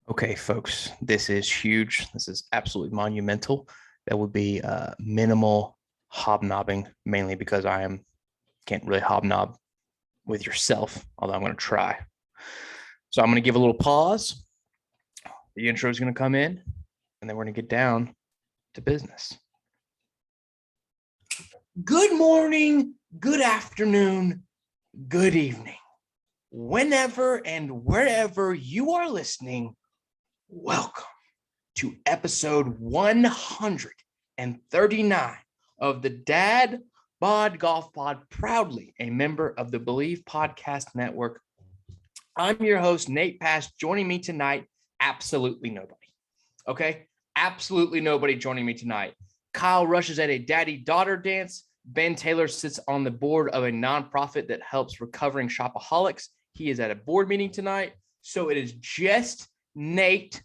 Okay, folks, this is huge. This is absolutely monumental. That would be minimal hobnobbing, mainly because can't really hobnob with yourself, although I'm going to try. So I'm going to give a little pause. The intro is going to come in, and then we're going to get down to business. Good morning, good afternoon, good evening. Whenever and wherever you are listening, welcome to episode 139 of the Dad Bod Golf Pod, proudly a member of the Believe Podcast Network. I'm your host, Nate Pash. Joining me tonight, absolutely nobody. Okay? Absolutely nobody joining me tonight. Kyle rushes at a daddy-daughter dance. Ben Taylor sits on the board of a nonprofit that helps recovering shopaholics. He is at a board meeting tonight. So it is just Nate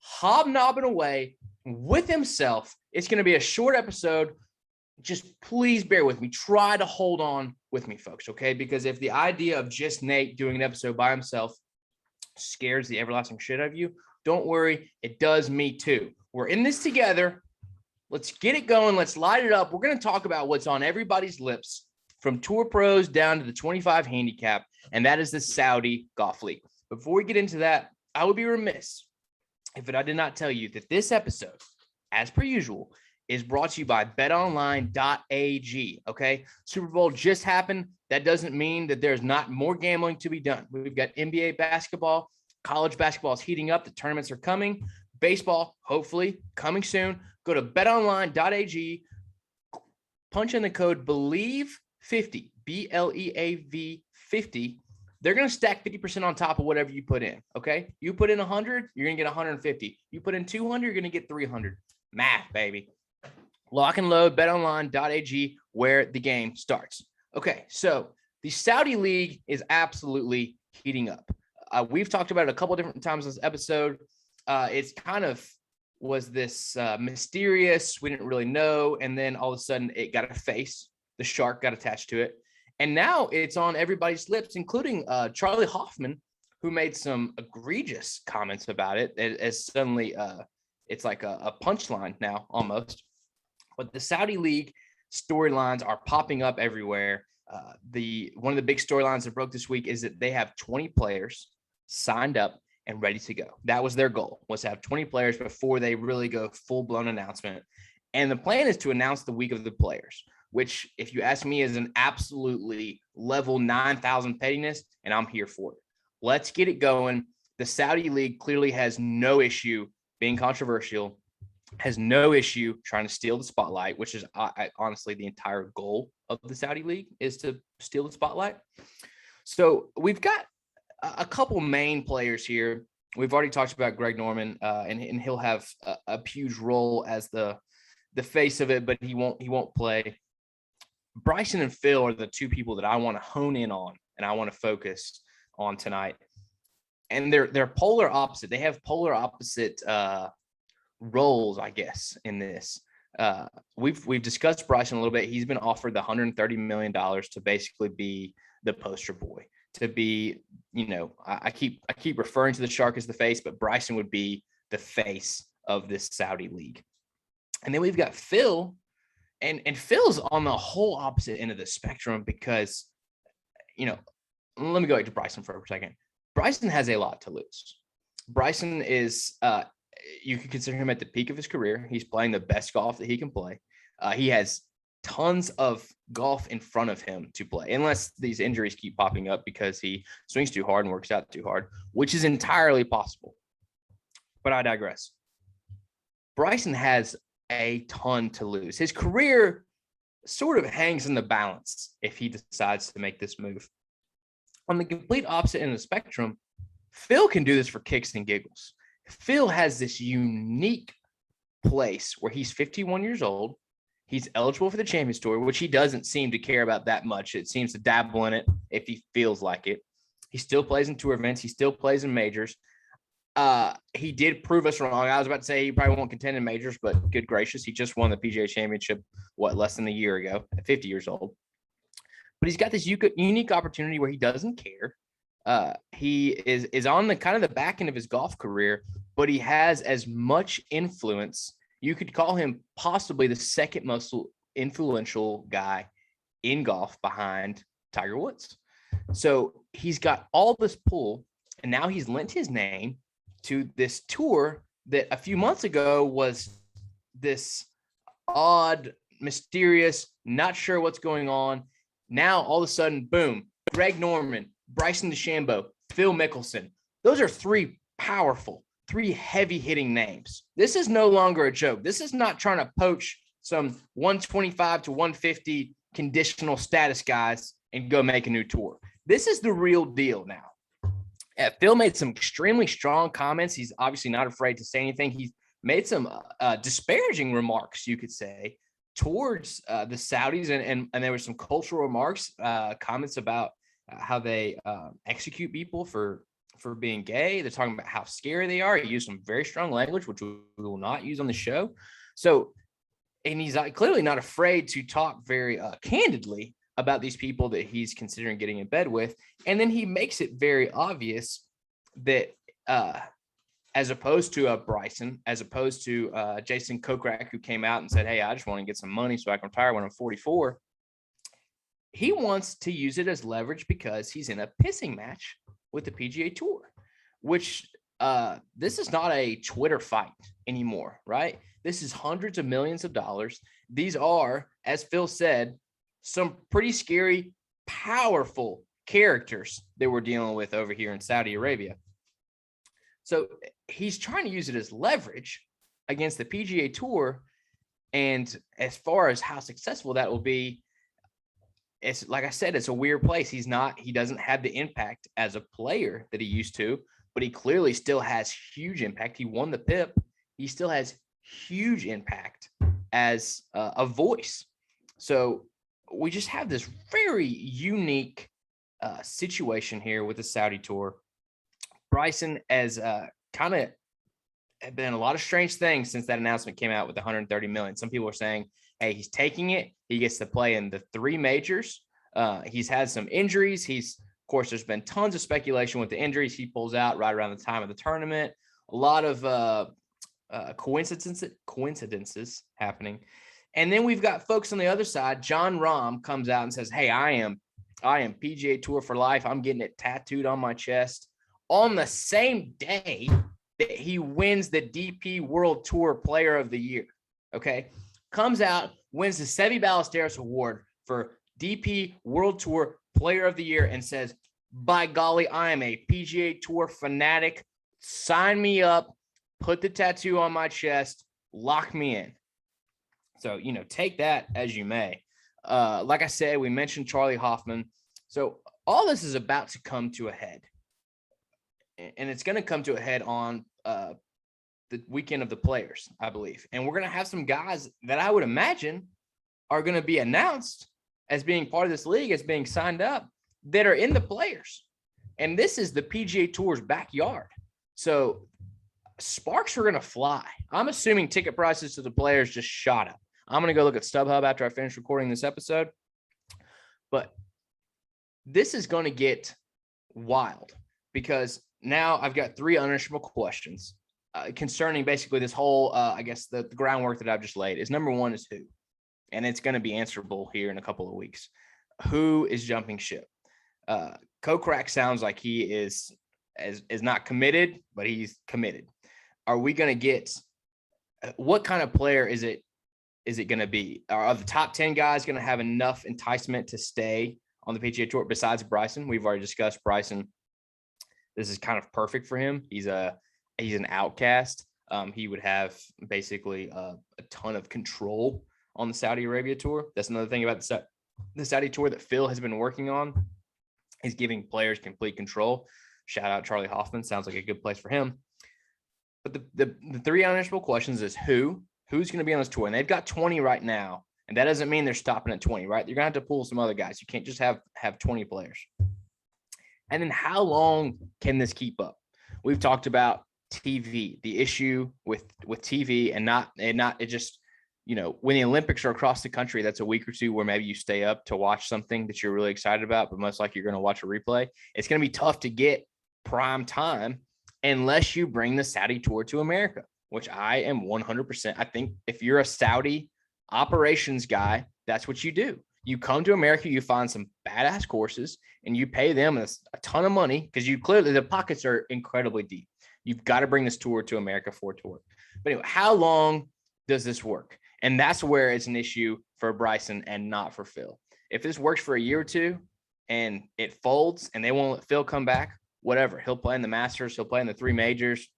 hobnobbing away with himself. It's going to be a short episode. Just please bear with me. Try to hold on with me, folks, okay? Because if the idea of just Nate doing an episode by himself scares the everlasting shit out of you, don't worry. It does me too. We're in this together. Let's get it going. Let's light it up. We're going to talk about what's on everybody's lips from Tour Pros down to the 25 handicap, and that is the Saudi Golf League. Before we get into that, I would be remiss if I did not tell you that this episode, as per usual, is brought to you by Betonline.ag, okay? Super Bowl just happened. That doesn't mean that there's not more gambling to be done. We've got NBA basketball. College basketball is heating up. The tournaments are coming. Baseball, hopefully, coming soon. Go to betonline.ag. Punch in the code BELIEVE50, BLEAV 50. They're going to stack 50% on top of whatever you put in, okay? You put in 100, you're going to get 150. You put in 200, you're going to get 300. Math, baby. Lock and load, betonline.ag, where the game starts. Okay, so the Saudi League is absolutely heating up. We've talked about it a couple of different times in this episode. It's kind of was this mysterious, we didn't really know, and then all of a sudden it got a face. The shark got attached to it. And now it's on everybody's lips, including Charlie Hoffman, who made some egregious comments about it. As suddenly it's like a punchline now almost. But the Saudi League storylines are popping up everywhere. One of the big storylines that broke this week is that they have 20 players signed up and ready to go. That was their goal, was to have 20 players before they really go full-blown announcement. And the plan is to announce the week of the players, which, if you ask me, is an absolutely level 9,000 pettiness, and I'm here for it. Let's get it going. The Saudi League clearly has no issue being controversial, has no issue trying to steal the spotlight, which is honestly the entire goal of the Saudi League, is to steal the spotlight. So we've got a couple main players here. We've already talked about Greg Norman, and he'll have a huge role as the face of it, but he won't play. Bryson and Phil are the two people that I want to hone in on and I want to focus on tonight. And they're polar opposite. They have polar opposite roles, I guess, in this. We've discussed Bryson a little bit. He's been offered the $130 million to basically be the poster boy, to be, I keep referring to the shark as the face, but Bryson would be the face of this Saudi League. And then we've got Phil. And Phil's on the whole opposite end of the spectrum because, let me go back to Bryson for a second. Bryson has a lot to lose. Bryson is, you could consider him at the peak of his career. He's playing the best golf that he can play. He has tons of golf in front of him to play, unless these injuries keep popping up because he swings too hard and works out too hard, which is entirely possible. But I digress. Bryson has a ton to lose. His career sort of hangs in the balance if he decides to make this move. On the complete opposite end of the spectrum, Phil can do this for kicks and giggles. Phil has this unique place where he's 51 years old. He's eligible for the Champions Tour, which he doesn't seem to care about that much. It seems to dabble in it if he feels like it. He still plays in tour events. He still plays in majors. He did prove us wrong. I was about to say he probably won't contend in majors, but good gracious, he just won the PGA Championship, less than a year ago, at 50 years old. But he's got this unique opportunity where he doesn't care. He is on the kind of the back end of his golf career, but he has as much influence. You could call him possibly the second most influential guy in golf behind Tiger Woods. So he's got all this pull, and now he's lent his name to this tour that a few months ago was this odd, mysterious, not sure what's going on. Now, all of a sudden, boom, Greg Norman, Bryson DeChambeau, Phil Mickelson. Those are three powerful, three heavy-hitting names. This is no longer a joke. This is not trying to poach some 125 to 150 conditional status guys and go make a new tour. This is the real deal now. Phil made some extremely strong comments. He's obviously not afraid to say anything. He's made some disparaging remarks, you could say, towards the Saudis. And there were some cultural remarks, comments about how they execute people for being gay. They're talking about how scary they are. He used some very strong language, which we will not use on the show. So, and he's clearly not afraid to talk very candidly about these people that he's considering getting in bed with. And then he makes it very obvious that as opposed to Bryson, as opposed to Jason Kokrak, who came out and said, hey, I just want to get some money so I can retire when I'm 44. He wants to use it as leverage because he's in a pissing match with the PGA Tour, which this is not a Twitter fight anymore, right? This is hundreds of millions of dollars. These are, as Phil said, some pretty scary, powerful characters that we're dealing with over here in Saudi Arabia. So he's trying to use it as leverage against the PGA Tour. And as far as how successful that will be, it's like I said, it's a weird place. He doesn't have the impact as a player that he used to, but he clearly still has huge impact. He won the PIP. He still has huge impact as a voice. So we just have this very unique situation here with the Saudi Tour. Bryson has kind of been a lot of strange things since that announcement came out with the 130 million. Some people are saying, hey, he's taking it. He gets to play in the three majors. He's had some injuries. Of course, there's been tons of speculation with the injuries. He pulls out right around the time of the tournament. A lot of coincidences happening. And then we've got folks on the other side. John Rahm comes out and says, hey, I am PGA Tour for life. I'm getting it tattooed on my chest on the same day that he wins the DP World Tour Player of the Year. Okay. Comes out, wins the Seve Ballesteros Award for DP World Tour Player of the Year and says, by golly, I am a PGA Tour fanatic. Sign me up, put the tattoo on my chest, lock me in. So, take that as you may. Like I said, we mentioned Charlie Hoffman. So all this is about to come to a head. And it's going to come to a head on the weekend of the Players, I believe. And we're going to have some guys that I would imagine are going to be announced as being part of this league, as being signed up, that are in the Players. And this is the PGA Tour's backyard. So sparks are going to fly. I'm assuming ticket prices to the Players just shot up. I'm going to go look at StubHub after I finish recording this episode. But this is going to get wild because now I've got three unanswerable questions concerning basically this whole, the groundwork that I've just laid. Is number one is who? And it's going to be answerable here in a couple of weeks. Who is jumping ship? Kokrak sounds like he is not committed, but he's committed. Are we going to get what kind of player is it going to be? Are the top 10 guys going to have enough enticement to stay on the PGA Tour besides Bryson? We've already discussed Bryson. This is kind of perfect for him. He's an outcast. He would have basically a ton of control on the Saudi Arabia Tour. That's another thing about the Saudi Tour that Phil has been working on. He's giving players complete control. Shout out Charlie Hoffman. Sounds like a good place for him. But the three unanswerable questions is who's going to be on this tour? And they've got 20 right now. And that doesn't mean they're stopping at 20, right? You're going to have to pull some other guys. You can't just have 20 players. And then how long can this keep up? We've talked about TV, the issue with TV and not it just, when the Olympics are across the country, that's a week or two where maybe you stay up to watch something that you're really excited about, but most likely you're going to watch a replay. It's going to be tough to get prime time unless you bring the Saudi tour to America, which I am 100%. I think if you're a Saudi operations guy, that's what you do. You come to America, you find some badass courses, and you pay them a ton of money because the pockets are incredibly deep. You've got to bring this tour to America for it to work. But anyway, how long does this work? And that's where it's an issue for Bryson and not for Phil. If this works for a year or two and it folds and they won't let Phil come back, whatever. He'll play in the Masters. He'll play in the 3 majors.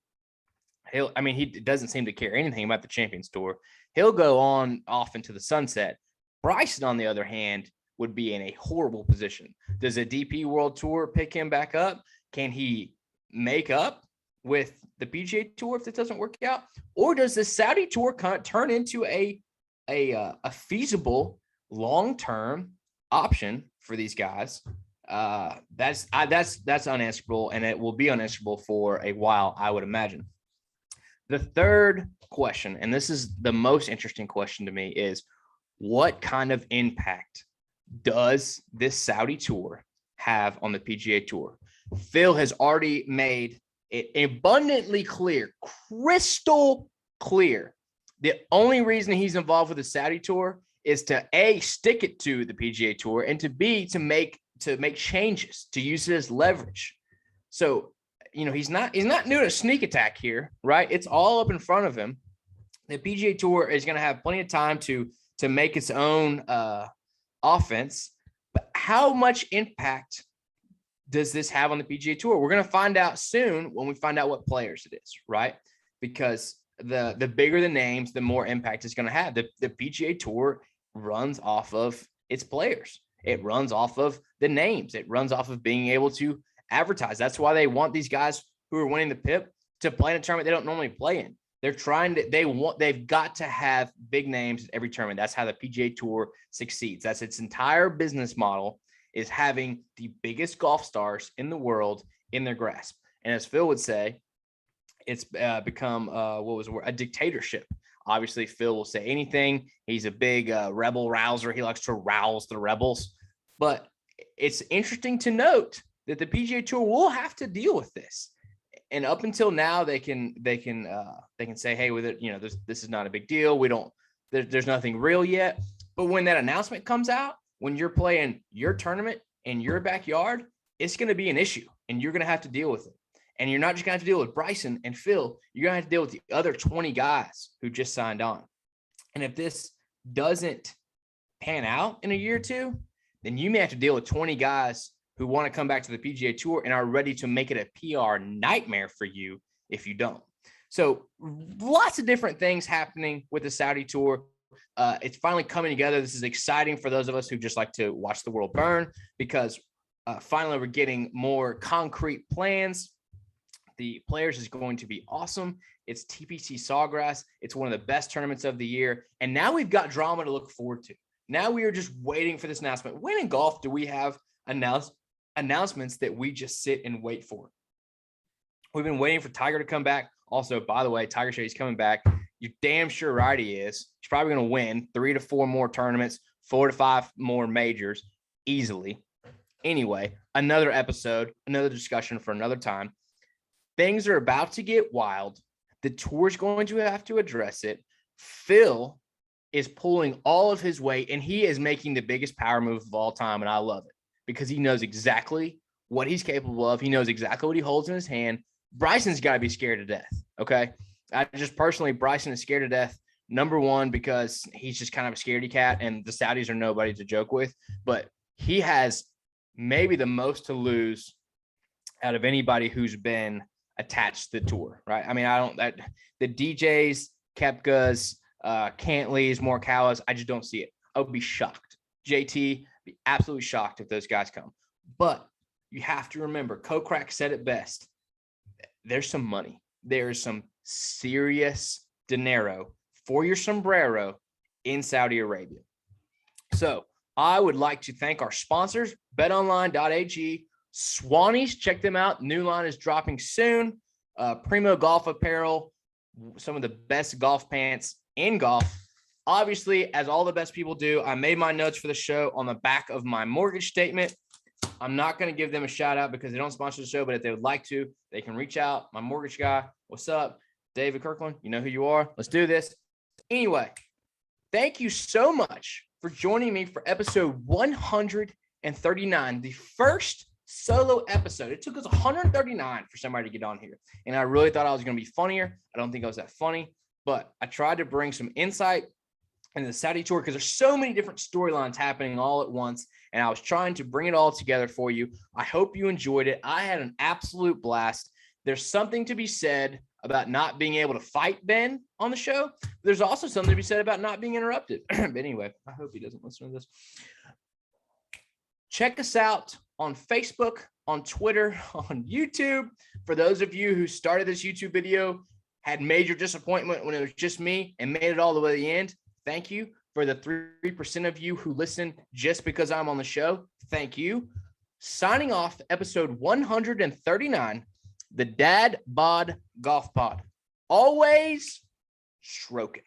He doesn't seem to care anything about the Champions Tour. He'll go off into the sunset. Bryson, on the other hand, would be in a horrible position. Does a DP World Tour pick him back up? Can he make up with the PGA Tour if it doesn't work out? Or does the Saudi Tour turn into a feasible long-term option for these guys? That's unanswerable, and it will be unanswerable for a while, I would imagine. The third question, and this is the most interesting question to me, is what kind of impact does this Saudi Tour have on the PGA Tour? Phil has already made it abundantly clear, crystal clear. The only reason he's involved with the Saudi Tour is to A, stick it to the PGA Tour, and to B, to make changes, to use it as leverage. So, he's not doing a sneak attack here, right? It's all up in front of him. The PGA Tour is going to have plenty of time to make its own offense. But how much impact does this have on the PGA Tour? We're going to find out soon when we find out what players it is, right? Because the bigger the names, the more impact it's going to have. The PGA Tour runs off of its players. It runs off of the names. It runs off of being able to advertise. That's why they want these guys who are winning the PIP to play in a tournament they don't normally play in. They've got to have big names at every tournament. That's how the PGA Tour succeeds. That's its entire business model, is having the biggest golf stars in the world in their grasp. And as Phil would say, it's become a dictatorship. Obviously, Phil will say anything. He's a big rebel rouser. He likes to rouse the rebels. But it's interesting to note that the PGA Tour will have to deal with this. And up until now, they can say, hey, with it, this is not a big deal. There's nothing real yet. But when that announcement comes out, when you're playing your tournament in your backyard, it's going to be an issue, and you're going to have to deal with it. And you're not just going to have to deal with Bryson and Phil. You're going to have to deal with the other 20 guys who just signed on. And if this doesn't pan out in a year or two, then you may have to deal with 20 guys who want to come back to the PGA Tour and are ready to make it a PR nightmare for you if you don't. So lots of different things happening with the Saudi Tour. It's finally coming together. This is exciting for those of us who just like to watch the world burn, because finally we're getting more concrete plans. The Players is going to be awesome. It's TPC Sawgrass. It's one of the best tournaments of the year. And now we've got drama to look forward to. Now we are just waiting for this announcement. When in golf do we have announcements that we just sit and wait for? We've been waiting for Tiger to come back. Also, by the way, Tiger Shady's coming back. You're damn sure right he is. He's probably going to win 3 to 4 more tournaments, 4 to 5 more majors easily. Anyway, another episode, another discussion for another time. Things are about to get wild. The tour's going to have to address it. Phil is pulling all of his weight, and he is making the biggest power move of all time, and I love it because he knows exactly what he's capable of. He knows exactly what he holds in his hand. Bryson's got to be scared to death, okay? Bryson is scared to death, number one, because he's just kind of a scaredy cat, and the Saudis are nobody to joke with. But he has maybe the most to lose out of anybody who's been attached to the tour, right? I mean, the DJs, Koepkas, Cantleys, Morikawas, I just don't see it. I would be shocked. JT, be absolutely shocked if those guys come. But you have to remember, Kokrak said it best. There's some money. There's some serious dinero for your sombrero in Saudi Arabia. So I would like to thank our sponsors, Betonline.ag, Swannies. Check them out. New line is dropping soon. Primo Golf Apparel, some of the best golf pants in golf. Obviously, as all the best people do, I made my notes for the show on the back of my mortgage statement. I'm not going to give them a shout out because they don't sponsor the show, but if they would like to, they can reach out. My mortgage guy, what's up? David Kirkland, you know who you are. Let's do this. Anyway, thank you so much for joining me for episode 139, the first solo episode. It took us 139 for somebody to get on here, and I really thought I was going to be funnier. I don't think I was that funny, but I tried to bring some insight into the Saudi tour because there's so many different storylines happening all at once, and I was trying to bring it all together for you. I hope you enjoyed it. I had an absolute blast. There's something to be said about not being able to fight Ben on the show. There's also something to be said about not being interrupted. But anyway, I hope he doesn't listen to this. Check us out on Facebook, on Twitter, on YouTube. For those of you who started this YouTube video, had major disappointment when it was just me and made it all the way to the end, thank you. For the 3% of you who listen just because I'm on the show, thank you. Signing off, episode 139, the Dad Bod Golf Pod. Always stroking.